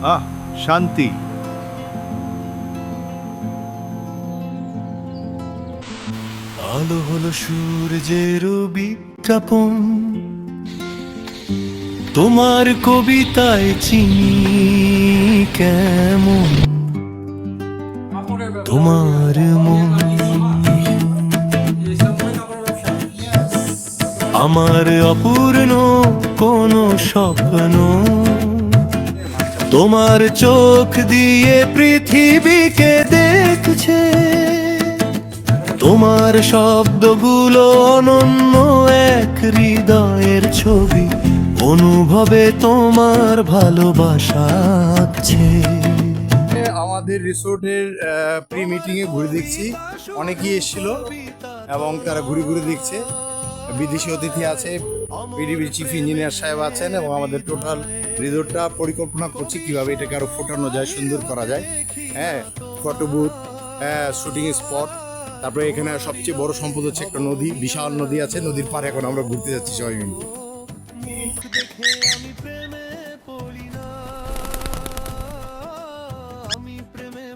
আহ, শান্তি। আলো হলো সূর্যের বিজ্ঞাপন, তোমার কবিতায় চিনি কেমন তোমার মন। আমার অপূর্ণ কোন স্বপ্ন তোমার চোখ দিয়ে পৃথিবীকে দেখছে। তোমার শব্দগুলো অনন্য এক হৃদয়ের ছবি, অনুভবে তোমার ভালোবাসা আছে। আমাদের রিসোর্টের প্রি মিটিংয়ে ঘুরে দেখছি, অনেকেই এসেছিল এবং তারা ঘুরে ঘুরে দেখছে। বিদেশি অতিথি আছে, পিডিবির চিফ ইঞ্জিনিয়ার সাহেব আছেন এবং আমাদের টোটাল রিসোর্টটা পরিকল্পনা করছি কীভাবে এটাকে আরও ফোটানো যায়, সুন্দর করা যায়। হ্যাঁ, ফটো বুথ, শুটিং স্পট, তারপরে এখানে সবচেয়ে বড় সম্পদ হচ্ছে একটা নদী, বিশাল নদী আছে, নদীর পাড়ে এখন আমরা ঘুরতে যাচ্ছি সবাই মিলে।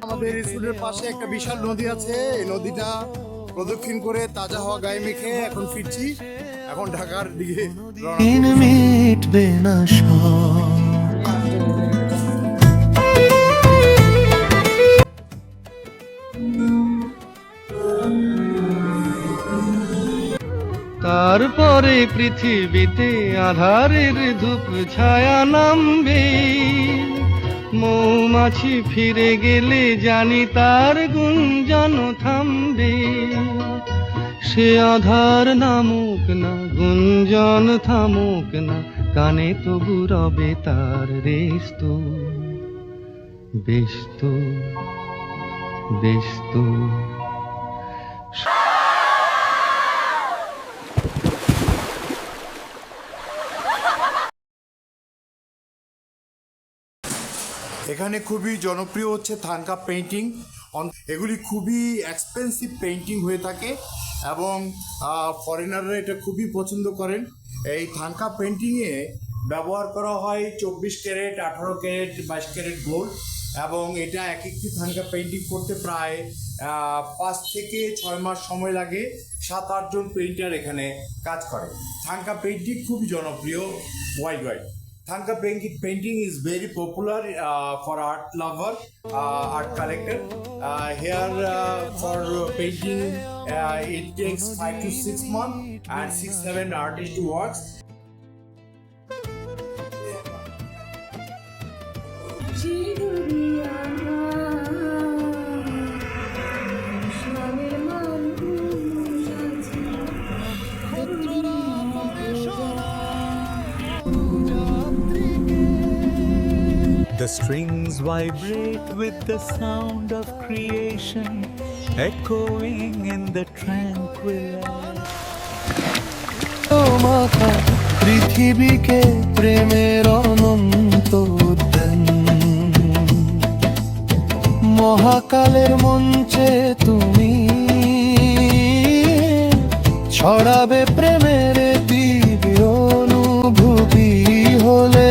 আমাদের রিসোর্টের পাশে একটা বিশাল নদী আছে, এই নদীটা প্রদক্ষিণ করে তাজা হওয়া গায়ে মেখে এখন ফিরছি, এখন ঢাকার দিকে মিটবে না তারপরে পৃথিবীতে আধারের ধূপ ছায়া নামবে, মৌমাছি ফিরে গেলে জানি তার গুঞ্জন থামবে। সে আধার নামুক না, গুঞ্জন থামুক না, কানে তবু রবে তার রেস্ত। বেস্ত বেস্ত এখানে খুবই জনপ্রিয় হচ্ছে থাঙ্কা পেইন্টিং। এগুলি খুবই এক্সপেন্সিভ পেইন্টিং হয়ে থাকে এবং ফরেনাররা এটা খুবই পছন্দ করেন। এই থাঙ্কা পেইন্টিংয়ে ব্যবহার করা হয় 24 ক্যারেট, 18 ক্যারেট, 22 ক্যারেট গোল্ড এবং এটা এক একটি থাঙ্কা পেইন্টিং করতে প্রায় 5 থেকে 6 মাস সময় লাগে। 7-8 জন পেইন্টার এখানে কাজ করে। থাঙ্কা পেইন্টিং খুবই জনপ্রিয় wide wide. Thangka painting is very popular for art lover, art collector. Here for painting, it takes 5 to 6 months and 6-7 artists to work. The strings vibrate with the sound of creation, echoing in the tranquil air. মাথা পৃথিবীকে প্রেমের অনন্ত উদ্যান, মহাকালের মঞ্চে তুমি ছড়াবে প্রেমের দিব্য অনুভূতি। হলে